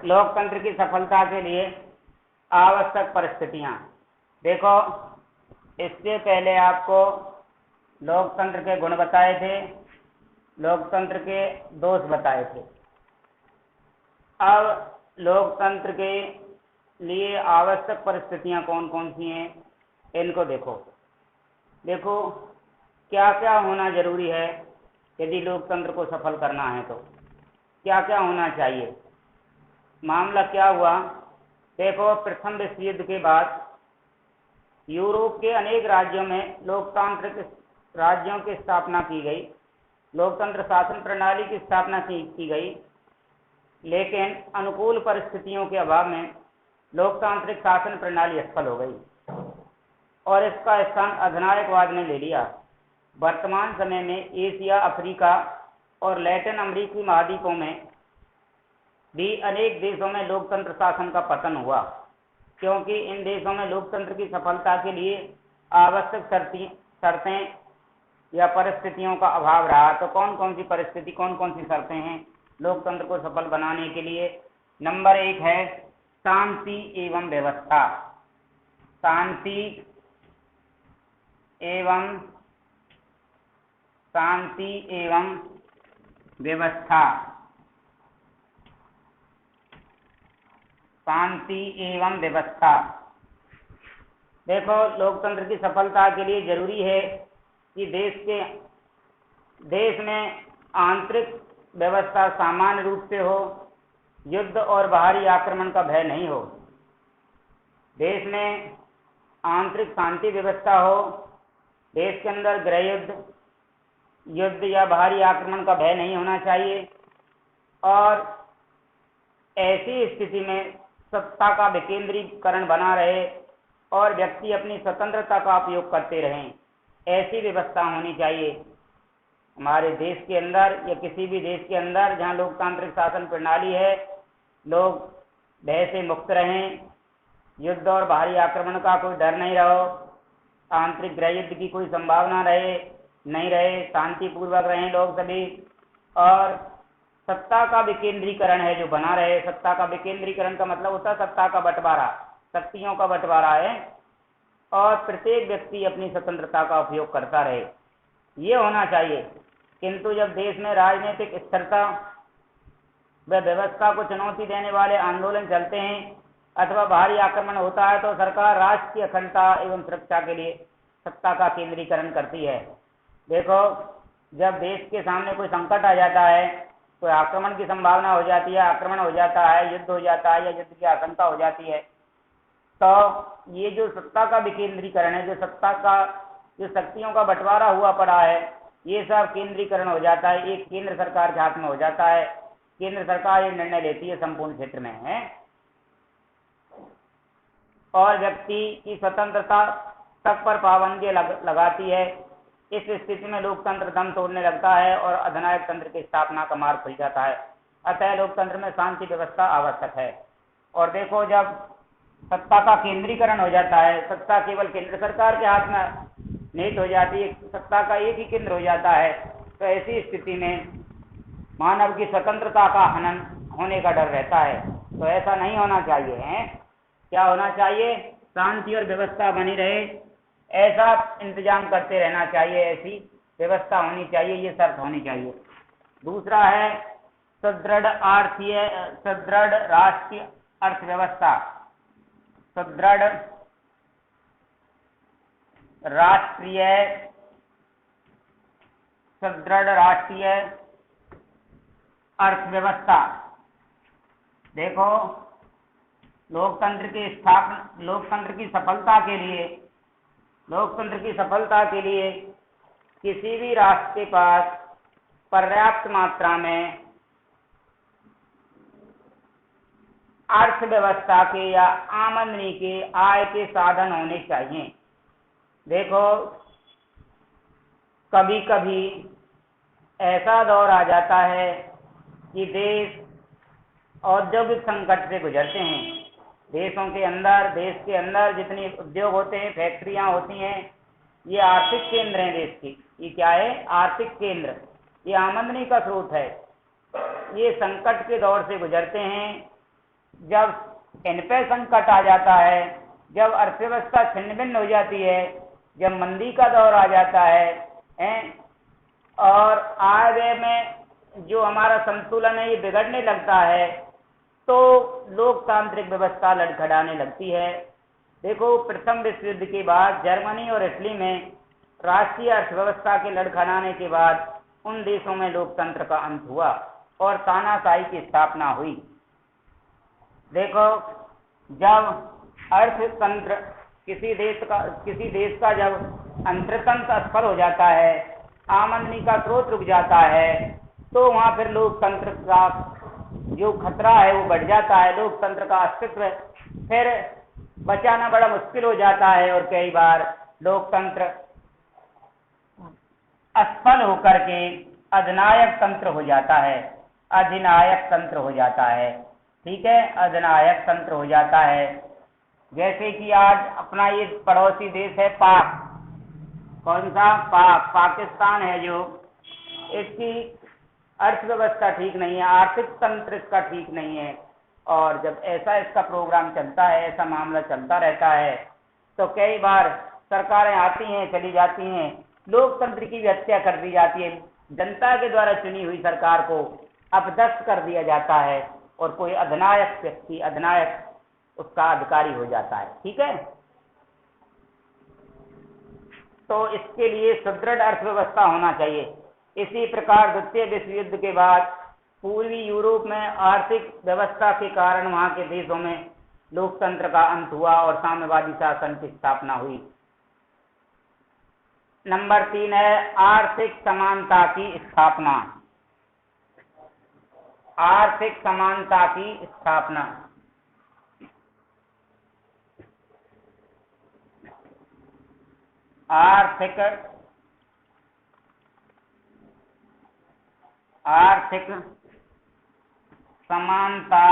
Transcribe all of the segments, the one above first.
लोकतंत्र की सफलता के लिए आवश्यक परिस्थितियां। देखो, इससे पहले आपको लोकतंत्र के गुण बताए थे, लोकतंत्र के दोष बताए थे। अब लोकतंत्र के लिए आवश्यक परिस्थितियां कौन कौन सी हैं, इनको देखो। क्या क्या होना जरूरी है यदि लोकतंत्र को सफल करना है, तो क्या क्या होना चाहिए। मामला क्या हुआ, देखो, प्रथम विश्व युद्ध के बाद यूरोप के अनेक राज्यों में लोकतांत्रिक राज्यों की स्थापना की गई, लोकतंत्र शासन प्रणाली की स्थापना की गई, लेकिन अनुकूल परिस्थितियों के अभाव में लोकतांत्रिक शासन प्रणाली असफल हो गई और इसका स्थान अधिनायकवाद ने ले लिया। वर्तमान समय में एशिया, अफ्रीका और लैटिन अमेरिकी महाद्वीपों में भी अनेक देशों में लोकतंत्र शासन का पतन हुआ, क्योंकि इन देशों में लोकतंत्र की सफलता के लिए आवश्यक शर्तें या परिस्थितियों का अभाव रहा। तो कौन कौन सी परिस्थिति, कौन कौन सी शर्तें हैं लोकतंत्र को सफल बनाने के लिए। नंबर 1 है शांति एवं व्यवस्था। शांति एवं व्यवस्था। शांति एवं व्यवस्था। देखो, लोकतंत्र की सफलता के लिए जरूरी है कि देश में आंतरिक व्यवस्था सामान्य रूप से हो, युद्ध और बाहरी आक्रमण का भय नहीं हो। देश में आंतरिक शांति व्यवस्था हो, देश के अंदर गृह युद्ध या बाहरी आक्रमण का भय नहीं होना चाहिए, और ऐसी स्थिति में सत्ता का विकेंद्रीकरण बना रहे और व्यक्ति अपनी स्वतंत्रता का उपयोग करते रहें, ऐसी व्यवस्था होनी चाहिए। हमारे देश के अंदर या किसी भी देश के अंदर जहां लोकतांत्रिक शासन प्रणाली है, लोग भय से मुक्त रहें, युद्ध और बाहरी आक्रमण का कोई डर नहीं रहो, आंतरिक गृह युद्ध की कोई संभावना नहीं रहे, शांतिपूर्वक रहें लोग सभी, और सत्ता का विकेंद्रीकरण है जो बना रहे। सत्ता का विकेंद्रीकरण का मतलब होता है सत्ता का बंटवारा, शक्तियों का बंटवारा है, और प्रत्येक व्यक्ति अपनी स्वतंत्रता का उपयोग करता रहे, ये होना चाहिए। किंतु जब देश में राजनीतिक स्थिरता व व्यवस्था को चुनौती देने वाले आंदोलन चलते हैं अथवा बाहरी आक्रमण होता है, तो सरकार राष्ट्र की अखंडता एवं सुरक्षा के लिए सत्ता का केंद्रीकरण करती है। देखो, जब देश के सामने कोई संकट आ जाता है, कोई आक्रमण की संभावना हो जाती है, आक्रमण हो जाता है, युद्ध हो जाता है या युद्ध की आशंका हो जाती है, तो ये जो सत्ता का विकेंद्रीकरण है, जो शक्तियों का बंटवारा हुआ पड़ा है, ये सब केंद्रीकरण हो जाता है, एक केंद्र सरकार के हाथ में हो जाता है। केंद्र सरकार ये निर्णय लेती है संपूर्ण क्षेत्र में है, और व्यक्ति की स्वतंत्रता तक पर पाबंदी लगाती है। इस स्थिति में लोकतंत्र दम तोड़ने लगता है और अधिनायक तंत्र की स्थापना का मार्ग खुल जाता है। अतः लोकतंत्र में शांति व्यवस्था आवश्यक है। और देखो, जब सत्ता का केंद्रीकरण हो जाता है, सत्ता केवल केंद्र सरकार के हाथ में निहित हो जाती है, सत्ता का एक ही केंद्र हो जाता है, तो ऐसी स्थिति में मानव की स्वतंत्रता का हनन होने का डर रहता है। तो ऐसा नहीं होना चाहिए है। क्या होना चाहिए, शांति और व्यवस्था बनी रहे, ऐसा इंतजाम करते रहना चाहिए, ऐसी व्यवस्था होनी चाहिए, ये शर्त होनी चाहिए। दूसरा है सुदृढ़ राष्ट्रीय अर्थव्यवस्था। सुदृढ़ राष्ट्रीय अर्थव्यवस्था। देखो, लोकतंत्र की सफलता के लिए किसी भी राष्ट्र के पास पर्याप्त मात्रा में अर्थव्यवस्था के या आमदनी के आय के साधन होने चाहिए। देखो, कभी कभी ऐसा दौर आ जाता है कि देश औद्योगिक संकट से गुजरते हैं। देश के अंदर जितने उद्योग होते हैं, फैक्ट्रियां होती हैं, ये आर्थिक केंद्र हैं देश की। ये क्या है, आर्थिक केंद्र, ये आमदनी का स्रोत है। ये संकट के दौर से गुजरते हैं जब इन पे संकट आ जाता है, जब अर्थव्यवस्था छिन्न भिन्न हो जाती है, जब मंदी का दौर आ जाता है, और आय व्यय में जो हमारा संतुलन है ये बिगड़ने लगता है, तो लोकतांत्रिक व्यवस्था लड़खड़ाने लगती है। देखो, प्रथम विश्व युद्ध के बाद जर्मनी और इटली में राष्ट्रीय अर्थव्यवस्था के लड़खड़ाने के बाद उन देशों में लोकतंत्र का अंत हुआ और तानाशाही की स्थापना हुई। देखो, जब अर्थतंत्र किसी देश का जब अंतरतंत्र असफल हो जाता है, आमदनी का स्रोत रुक जाता है, तो वहां फिर लोकतंत्र का जो खतरा है वो बढ़ जाता है। लोकतंत्र का अस्तित्व फिर बचाना बड़ा मुश्किल हो जाता है और कई बार लोकतंत्र असफल होकर के अधिनायक तंत्र हो जाता है, अधिनायक तंत्र हो जाता है। ठीक है, अधिनायक तंत्र हो जाता है। जैसे कि आज अपना ये पड़ोसी देश है पाक, कौन सा? पाकिस्तान है, जो इसकी अर्थव्यवस्था ठीक नहीं है, आर्थिक तंत्र इसका ठीक नहीं है, और जब ऐसा इसका प्रोग्राम चलता है, ऐसा मामला चलता रहता है, तो कई बार सरकारें आती हैं, चली जाती हैं, लोकतंत्र की भी हत्या कर दी जाती है, जनता के द्वारा चुनी हुई सरकार को अपदस्थ कर दिया जाता है और कोई अधिनायक व्यक्ति, अधिनायक उसका अधिकारी हो जाता है। ठीक है, तो इसके लिए सुदृढ़ अर्थव्यवस्था होना चाहिए। इसी प्रकार द्वितीय विश्व युद्ध के बाद पूर्वी यूरोप में आर्थिक व्यवस्था के कारण वहां के देशों में लोकतंत्र का अंत हुआ और साम्यवादी शासन की स्थापना हुई। नंबर 3 है आर्थिक समानता की स्थापना। आर्थिक समानता की स्थापना। आर्थिक समानता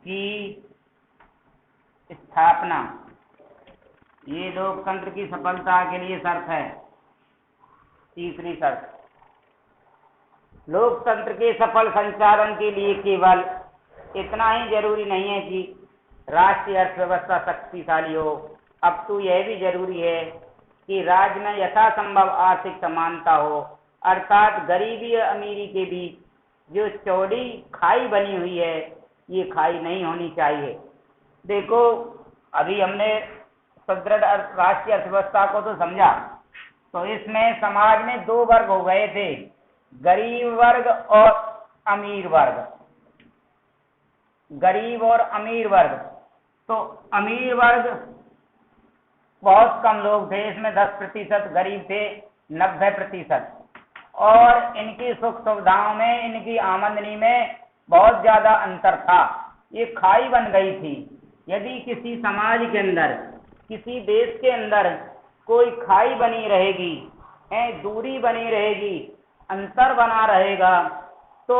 की स्थापना ये लोकतंत्र की सफलता के लिए शर्त है। तीसरी शर्त, लोकतंत्र के सफल संचालन के लिए केवल इतना ही जरूरी नहीं है कि राष्ट्रीय अर्थव्यवस्था शक्तिशाली हो, अब तो यह भी जरूरी है कि राज्य में यथासंभव आर्थिक समानता हो, अर्थात गरीबी और अमीरी के बीच जो चौड़ी खाई बनी हुई है, ये खाई नहीं होनी चाहिए। देखो, अभी हमने सुदृढ़ राष्ट्रीय अर्थव्यवस्था को तो समझा, तो इसमें समाज में दो वर्ग हो गए थे, गरीब वर्ग और अमीर वर्ग। गरीब और अमीर वर्ग, तो अमीर वर्ग बहुत कम लोग थे, इसमें 10% गरीब थे, 90%, और इनकी सुख सुविधाओं में, इनकी आमदनी में बहुत ज्यादा अंतर था। ये खाई बन गई थी। यदि किसी समाज के अंदर, किसी देश के अंदर कोई खाई बनी रहेगी, दूरी बनी रहेगी, अंतर बना रहेगा, तो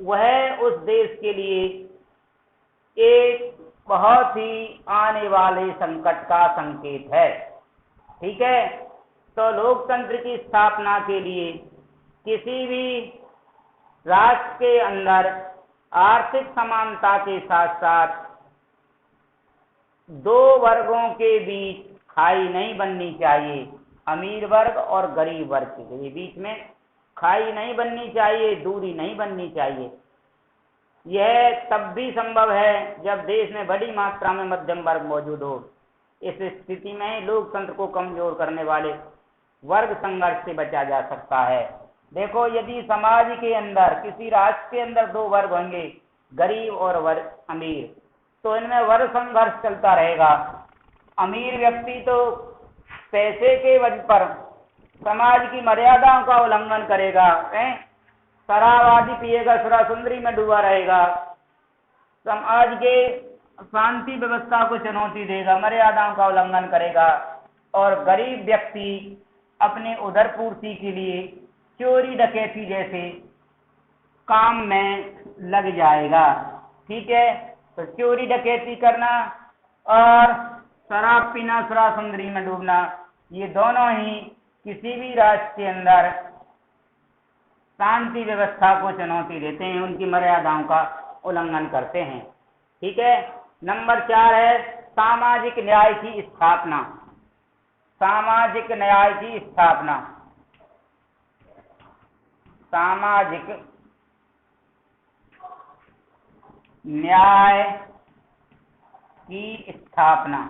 वह उस देश के लिए एक बहुत ही आने वाले संकट का संकेत है। ठीक है, तो लोकतंत्र की स्थापना के लिए किसी भी राष्ट्र के अंदर आर्थिक समानता के साथ साथ दो वर्गों के बीच खाई नहीं बननी चाहिए। अमीर वर्ग और गरीब वर्ग के बीच में खाई नहीं बननी चाहिए, दूरी नहीं बननी चाहिए। यह तब भी संभव है जब देश में बड़ी मात्रा में मध्यम वर्ग मौजूद हो। इस स्थिति में लोकतंत्र को कमजोर करने वाले वर्ग संघर्ष से बचा जा सकता है। देखो, यदि समाज के अंदर, किसी राष्ट्र के अंदर दो वर्ग होंगे, गरीब और वर्ग अमीर, तो इनमें वर्ग संघर्ष चलता रहेगा। अमीर व्यक्ति तो पैसे के वजह पर समाज की मर्यादाओं का उल्लंघन करेगा, शराब आदि पिएगा, सुरा सुंदरी में डूबा रहेगा, समाज के शांति व्यवस्था को चुनौती देगा, मर्यादाओं का उल्लंघन करेगा, और गरीब व्यक्ति अपने उदरपूर्ति के लिए चोरी डकैती जैसे काम में लग जाएगा। ठीक है, तो चोरी डकैती करना और शराब पीना, सुरा सुंदरी में डूबना, ये दोनों ही किसी भी राष्ट्र के अंदर शांति व्यवस्था को चुनौती देते हैं, उनकी मर्यादाओं का उल्लंघन करते हैं। ठीक है। नंबर 4 है सामाजिक न्याय की स्थापना। सामाजिक न्याय की स्थापना। सामाजिक न्याय की स्थापना।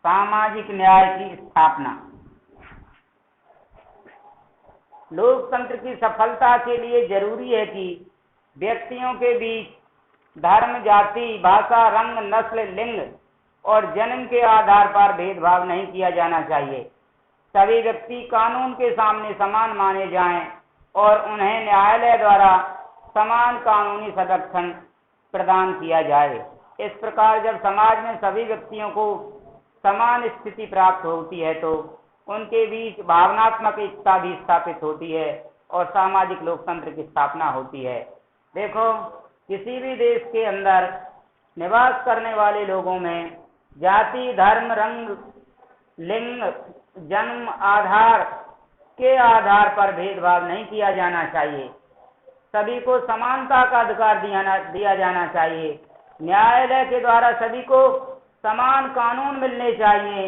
सामाजिक न्याय की स्थापना। लोकतंत्र की सफलता के लिए जरूरी है कि व्यक्तियों के बीच धर्म, जाति, भाषा, रंग, नस्ल, लिंग और जन्म के आधार पर भेदभाव नहीं किया जाना चाहिए। सभी व्यक्ति कानून के सामने समान माने जाएं और उन्हें न्यायालय द्वारा समान कानूनी संरक्षण प्रदान किया जाए। इस प्रकार जब समाज में सभी व्यक्तियों को समान स्थिति प्राप्त होती है तो उनके बीच भावनात्मक एकता भी स्थापित होती है और सामाजिक लोकतंत्र की स्थापना होती है। देखो, किसी भी देश के अंदर निवास करने वाले लोगों में जाति, धर्म, रंग, लिंग, जन्म आधार के आधार पर भेदभाव नहीं किया जाना चाहिए। सभी को समानता का अधिकार दिया जाना चाहिए। न्यायालय के द्वारा सभी को समान कानून मिलने चाहिए।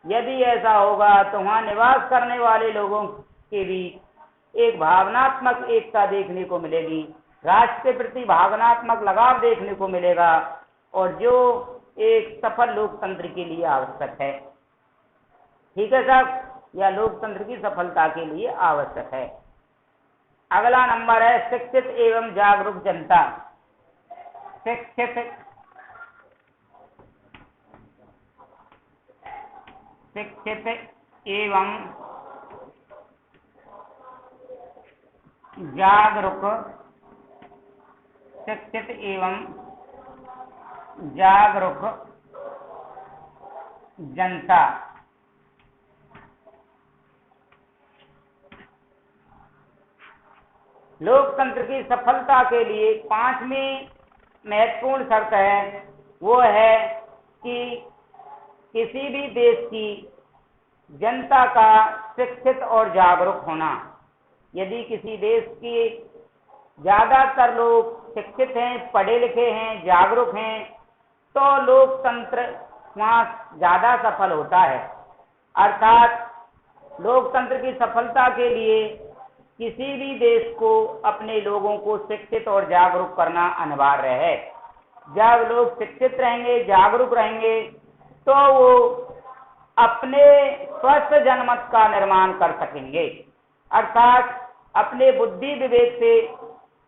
यदि ऐसा होगा तो वहाँ निवास करने वाले लोगों के बीच एक भावनात्मक एकता देखने को मिलेगी, राष्ट्र के प्रति भावनात्मक लगाव देखने को मिलेगा, और जो एक सफल लोकतंत्र के लिए आवश्यक है। ठीक है साहब, यह लोकतंत्र की सफलता के लिए आवश्यक है। अगला नंबर है शिक्षित एवं जागरूक जनता। शिक्षित एवं जागरूक, शिक्षित एवं जागरूक जनता। लोकतंत्र की सफलता के लिए 5वीं महत्वपूर्ण शर्त है, वो है कि किसी भी देश की जनता का शिक्षित और जागरूक होना। यदि किसी देश की ज्यादातर लोग शिक्षित हैं, पढ़े लिखे हैं, जागरूक हैं, तो लोकतंत्र वहाँ ज्यादा सफल होता है। अर्थात लोकतंत्र की सफलता के लिए किसी भी देश को अपने लोगों को शिक्षित और जागरूक करना अनिवार्य है। जब लोग शिक्षित रहेंगे, जागरूक रहेंगे, तो वो अपने स्वस्थ जनमत का निर्माण कर सकेंगे, अर्थात अपने बुद्धि विवेक से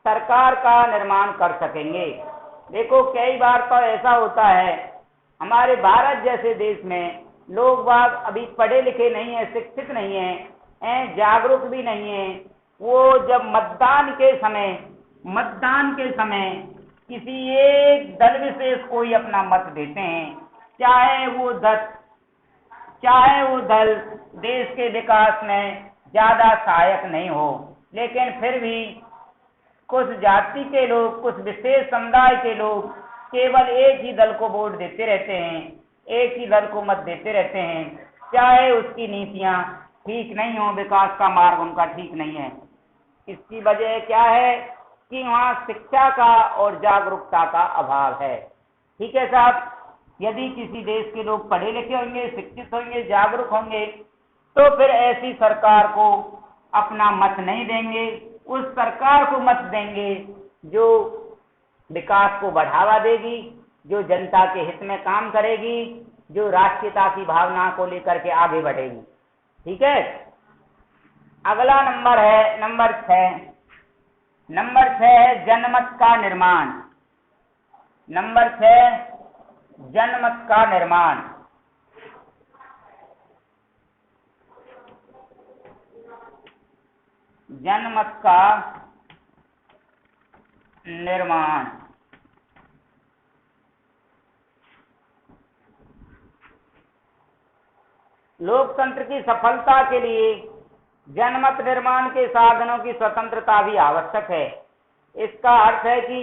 सरकार का निर्माण कर सकेंगे। देखो, कई बार तो ऐसा होता है हमारे भारत जैसे देश में लोग बाग अभी पढ़े लिखे नहीं है, शिक्षित नहीं है, जागरूक भी नहीं है। वो जब मतदान के समय किसी एक दल विशेष को ही अपना मत देते हैं, चाहे वो दल देश के विकास में ज्यादा सहायक नहीं हो, लेकिन फिर भी कुछ जाति के लोग, कुछ विशेष समुदाय के लोग केवल एक ही दल को वोट देते रहते हैं, एक ही दल को मत देते रहते हैं, चाहे उसकी नीतियां ठीक नहीं हो, विकास का मार्ग उनका ठीक नहीं है। इसकी वजह क्या है कि वहाँ शिक्षा का और जागरूकता का अभाव है। ठीक है साहब, यदि किसी देश के लोग पढ़े लिखे होंगे, शिक्षित होंगे, जागरूक होंगे, तो फिर ऐसी सरकार को अपना मत नहीं देंगे। उस सरकार को मत देंगे जो विकास को बढ़ावा देगी, जो जनता के हित में काम करेगी, जो राष्ट्रीयता की भावना को लेकर के आगे बढ़ेगी। ठीक है। अगला नंबर है नंबर 6। नंबर 6 है जनमत का निर्माण। नंबर 6 जनमत का निर्माण। जनमत का निर्माण। लोकतंत्र की सफलता के लिए जनमत निर्माण के साधनों की स्वतंत्रता भी आवश्यक है। इसका अर्थ है कि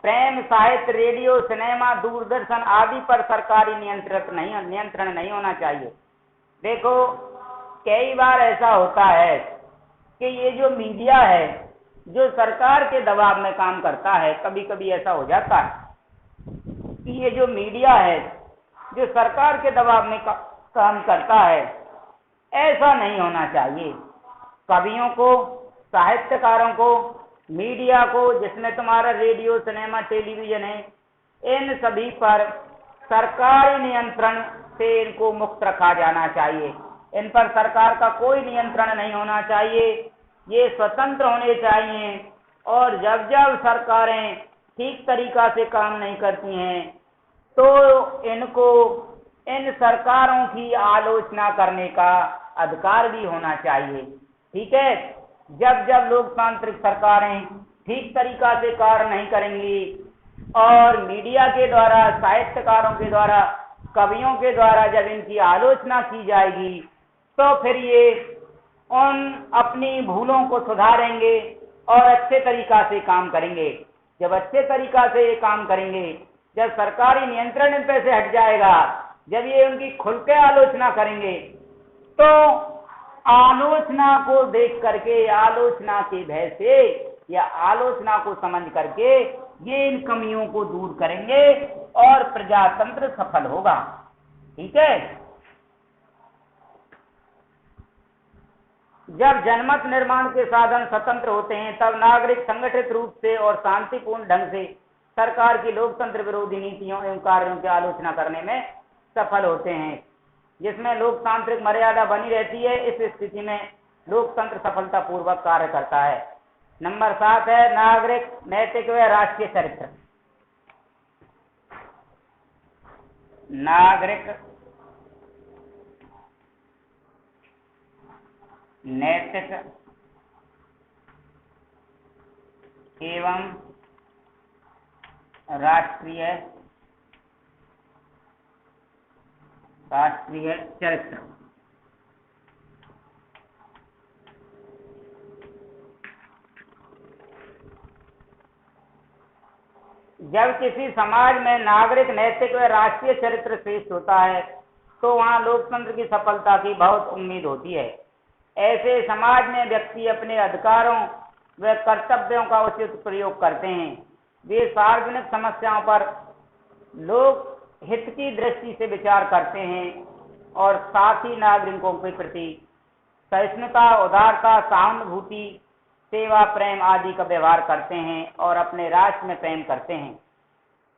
प्रेम, साहित्य, रेडियो, सिनेमा, दूरदर्शन आदि पर सरकारी नियंत्रण नहीं होना चाहिए। देखो, कई बार ऐसा होता है कि ये जो मीडिया है जो सरकार के दबाव में काम करता है, कभी कभी ऐसा हो जाता है कि ये जो मीडिया है जो सरकार के दबाव में काम करता है, ऐसा नहीं होना चाहिए। कवियों को, साहित्यकारों को, मीडिया को, जिसमें तुम्हारा रेडियो, सिनेमा, टेलीविजन है, इन सभी पर सरकारी नियंत्रण से इनको मुक्त रखा जाना चाहिए। इन पर सरकार का कोई नियंत्रण नहीं होना चाहिए, ये स्वतंत्र होने चाहिए। और जब जब सरकारें ठीक तरीका से काम नहीं करती हैं तो इनको इन सरकारों की आलोचना करने का अधिकार भी होना चाहिए। ठीक है, जब जब लोकतांत्रिक सरकारें ठीक तरीका से कार्य नहीं करेंगी और मीडिया के द्वारा, साहित्यकारों के द्वारा, कवियों के द्वारा जब इनकी आलोचना की जाएगी तो फिर ये उन अपनी भूलों को सुधारेंगे और अच्छे तरीका से काम करेंगे। जब अच्छे तरीका से ये काम करेंगे, जब सरकारी नियंत्रण इन पे से हट जाएगा, जब ये उनकी खुल के आलोचना करेंगे, तो आलोचना को देख करके, आलोचना के भय से या आलोचना को समझ करके ये इन कमियों को दूर करेंगे और प्रजातंत्र सफल होगा। ठीक है, जब जनमत निर्माण के साधन स्वतंत्र होते हैं तब नागरिक संगठित रूप से और शांतिपूर्ण ढंग से सरकार की लोकतंत्र विरोधी नीतियों एवं कार्यों की आलोचना करने में सफल होते हैं, जिसमें लोकतांत्रिक मर्यादा बनी रहती है। इस स्थिति में लोकतंत्र सफलतापूर्वक कार्य करता है। नंबर 7 है नागरिक नैतिक व राष्ट्रीय चरित्र। नागरिक नैतिक एवं राष्ट्रीय चरित्र। जब किसी समाज में नागरिक नैतिक व राष्ट्रीय चरित्र श्रेष्ठ होता है तो वहां लोकतंत्र की सफलता की बहुत उम्मीद होती है। ऐसे समाज में व्यक्ति अपने अधिकारों व कर्तव्यों का उचित प्रयोग करते हैं। वे सार्वजनिक समस्याओं पर लोक हित की दृष्टि से विचार करते हैं और साथ ही नागरिकों के प्रति सहिष्णुता, उदारता, सहानुभूति, सेवा, प्रेम आदि का व्यवहार करते हैं और अपने राष्ट्र में प्रेम करते हैं।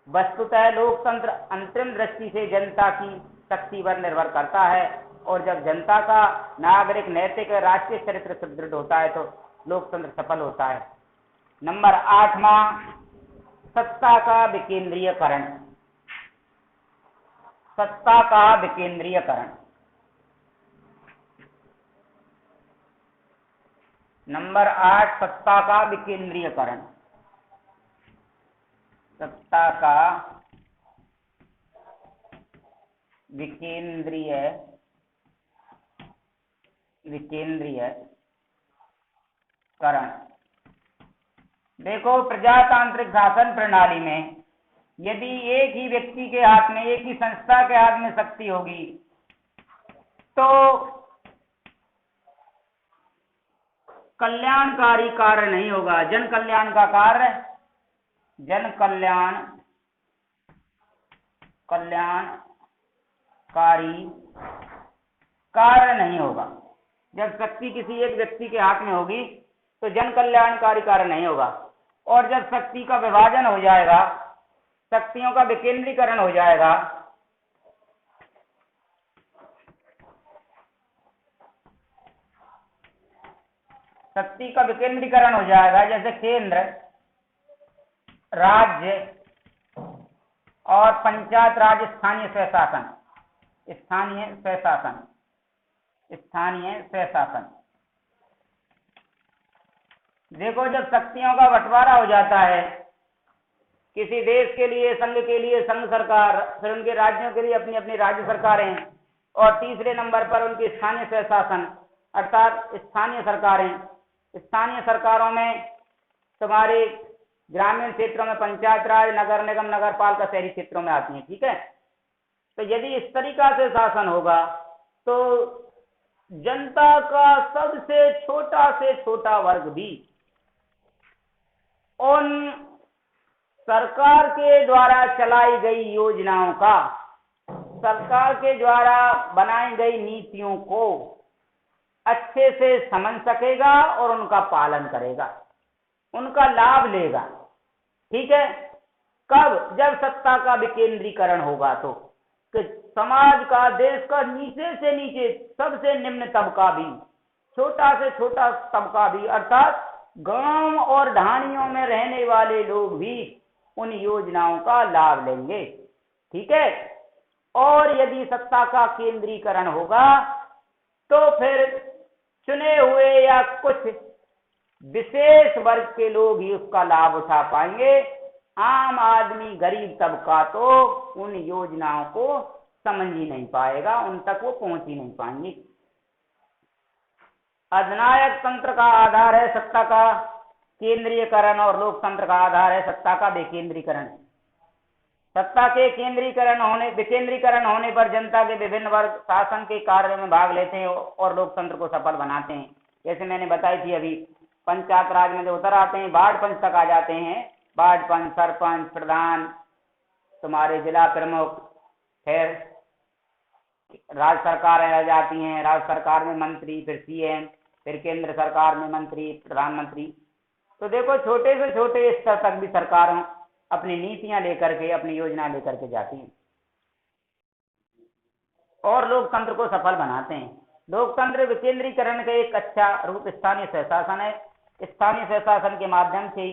वस्तुतः लोकतंत्र अंतरिम दृष्टि से जनता की शक्ति पर निर्भर करता है और जब जनता का नागरिक नैतिक राष्ट्रीय चरित्र सुदृढ़ होता है तो लोकतंत्र सफल होता है। नंबर 8वां सत्ता का विकेंद्रीयकरण। सत्ता का विकेंद्रीयकरण। नंबर 8 सत्ता का विकेंद्रीयकरण। सत्ता का विकेंद्रीयकरण। देखो, प्रजातांत्रिक शासन प्रणाली में यदि एक ही व्यक्ति के हाथ में, एक ही संस्था के हाथ में शक्ति होगी तो कल्याणकारी कार्य नहीं होगा। जन कल्याण का कार्य, जन कल्याणकारी कार्य नहीं होगा। जब शक्ति किसी एक व्यक्ति के हाथ में होगी तो जन कल्याणकारी कार्य नहीं होगा। और जब शक्ति का विभाजन हो जाएगा, शक्तियों का विकेंद्रीकरण हो जाएगा, शक्ति का विकेंद्रीकरण हो जाएगा, जैसे केंद्र, राज्य और पंचायत राज, स्थानीय स्वशासन। देखो, जब शक्तियों का बंटवारा हो जाता है, किसी देश के लिए, संघ के लिए संघ सरकार, फिर उनके राज्यों के लिए अपनी अपनी राज्य सरकारें, और तीसरे नंबर पर उनकी स्थानीय स्वशासन अर्थात स्थानीय सरकारें। स्थानीय सरकारों में तुम्हारे ग्रामीण क्षेत्रों में पंचायत राज, नगर निगम, नगर पालिका शहरी क्षेत्रों में आती हैं। ठीक है, तो यदि इस तरीका से शासन होगा तो जनता का सबसे छोटा से छोटा वर्ग भी उन सरकार के द्वारा चलाई गई योजनाओं का, सरकार के द्वारा बनाई गई नीतियों को अच्छे से समझ सकेगा और उनका पालन करेगा, उनका लाभ लेगा। ठीक है, कब? जब सत्ता का विकेंद्रीकरण होगा तो कि समाज का, देश का नीचे से नीचे सबसे निम्न तबका भी, छोटा से छोटा तबका भी, अर्थात गांव और ढाणियों में रहने वाले लोग भी उन योजनाओं का लाभ लेंगे। ठीक है, और यदि सत्ता का केंद्रीकरण होगा तो फिर चुने हुए या कुछ विशेष वर्ग के लोग ही उसका लाभ उठा पाएंगे। आम आदमी, गरीब तबका तो उन योजनाओं को समझ ही नहीं पाएगा, उन तक वो पहुंच ही नहीं पाएंगे। अधिनायक तंत्र का आधार है सत्ता का केंद्रीयकरण और लोकतंत्र का आधार है सत्ता का विकेंद्रीकरण। सत्ता के विकेंद्रीकरण होने पर जनता के विभिन्न वर्ग शासन के कार्य में भाग लेते हैं और लोकतंत्र को सफल बनाते हैं। जैसे मैंने बताई थी अभी, पंचायत राज में जो उतर आते हैं, वार्ड पंच तक आ जाते हैं, वार्ड पंच, सरपंच, प्रधान, तुम्हारे जिला प्रमुख, फिर राज्य सरकार आ जाती हैं, राज्य सरकार में मंत्री, फिर सीएम, फिर केंद्र सरकार में मंत्री, प्रधानमंत्री। तो देखो, छोटे से छोटे स्तर तक भी सरकार अपनी नीतियां लेकर के, अपनी योजना लेकर के जाती हैं और लोकतंत्र को सफल बनाते हैं। लोकतंत्र विकेंद्रीकरण का एक अच्छा रूप स्थानीय स्वशासन है। स्थानीय स्वशासन के माध्यम से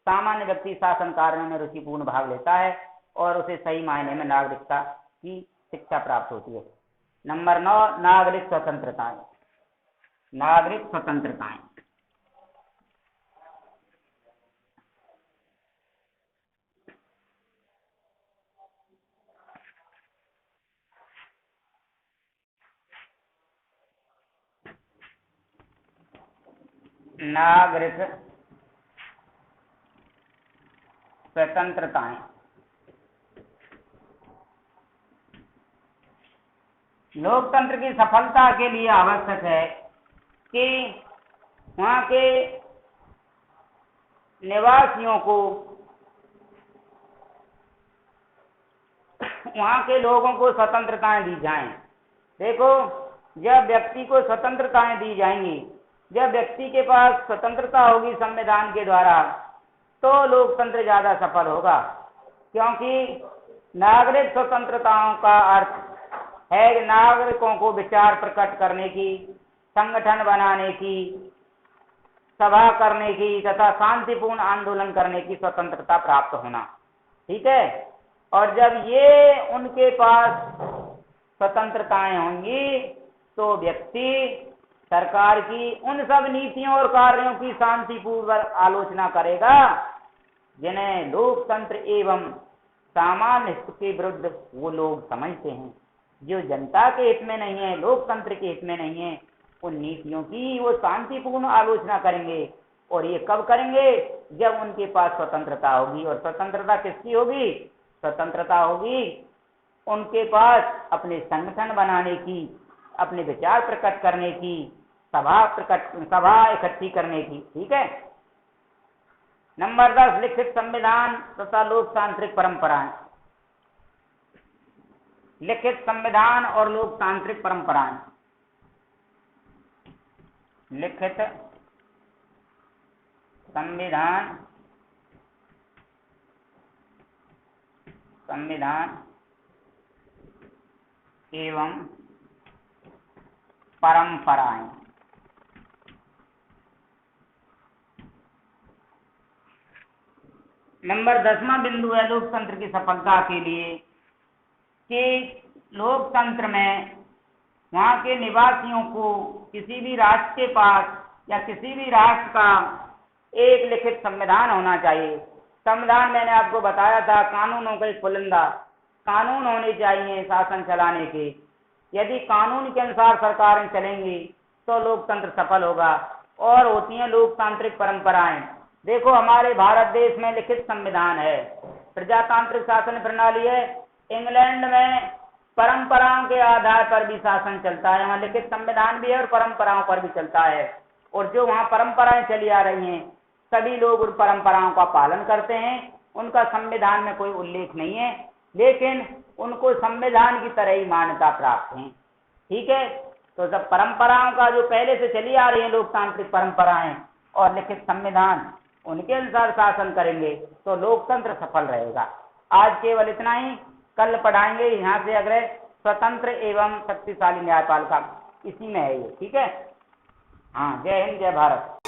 सामान्य व्यक्ति शासन कार्य में रुचिपूर्ण भाग लेता है और उसे सही मायने में नागरिकता की शिक्षा प्राप्त होती है। नंबर 9, नागरिक स्वतंत्रताएं। नागरिक स्वतंत्रताएं नागरिक स्वतंत्रताएं लोकतंत्र की सफलता के लिए आवश्यक है कि वहां के निवासियों को, वहां के लोगों को स्वतंत्रताएं दी जाएं। देखो, जब व्यक्ति को स्वतंत्रताएं दी जाएंगी, जब व्यक्ति के पास स्वतंत्रता होगी संविधान के द्वारा, तो लोकतंत्र ज्यादा सफल होगा। क्योंकि नागरिक स्वतंत्रताओं का अर्थ है नागरिकों को विचार प्रकट करने की, संगठन बनाने की, सभा करने की तथा शांतिपूर्ण आंदोलन करने की स्वतंत्रता प्राप्त होना। ठीक है, और जब ये उनके पास स्वतंत्रताएं होंगी तो व्यक्ति सरकार की उन सब नीतियों और कार्यों की शांतिपूर्वक आलोचना करेगा जिन्हें लोकतंत्र एवं सामान्य हित के विरुद्ध वो लोग समझते हैं, जो जनता के हित में नहीं है, लोकतंत्र के हित में नहीं है। उन नीतियों की वो शांतिपूर्ण आलोचना करेंगे। और ये कब करेंगे? जब उनके पास स्वतंत्रता होगी। और स्वतंत्रता किसकी होगी? स्वतंत्रता होगी उनके पास अपने संगठन बनाने की, अपने विचार प्रकट करने की, सभा इकट्ठी करने की। ठीक है। नंबर 10, लिखित संविधान तथा लोकतांत्रिक परंपराएं। लिखित संविधान और लोकतांत्रिक परंपराएं। लिखित संविधान एवं परंपराएं। नंबर 10वां बिंदु है लोकतंत्र की सफलता के लिए कि लोकतंत्र में वहां के निवासियों को किसी भी राष्ट्र के पास या किसी भी राष्ट्र का एक लिखित संविधान होना चाहिए। संविधान मैंने आपको बताया था कानूनों का एक पुलिंदा, कानून होने चाहिए शासन चलाने के। यदि कानून के अनुसार सरकारें चलेंगी तो लोकतंत्र सफल होगा। और होती हैं लोकतांत्रिक परंपराएं। देखो, हमारे भारत देश में लिखित संविधान है, प्रजातांत्रिक शासन प्रणाली है। इंग्लैंड में परंपराओं के आधार पर भी शासन चलता है। वहाँ लिखित संविधान भी है और परंपराओं पर भी चलता है। और जो वहाँ परंपराएं चली आ रही हैं, सभी लोग उन परंपराओं का पालन करते हैं। उनका संविधान में कोई उल्लेख नहीं है, लेकिन उनको संविधान की तरह ही मान्यता प्राप्त है। ठीक है, तो जब परंपराओं का जो पहले से चली आ रही है लोकतांत्रिक परंपराएं और लिखित संविधान, उनके अनुसार शासन करेंगे तो लोकतंत्र सफल रहेगा। आज केवल इतना ही, कल पढ़ाएंगे यहाँ से अगले स्वतंत्र एवं शक्तिशाली न्यायपालिका, इसी में है ये। ठीक है, हाँ, जय हिंद, जय भारत।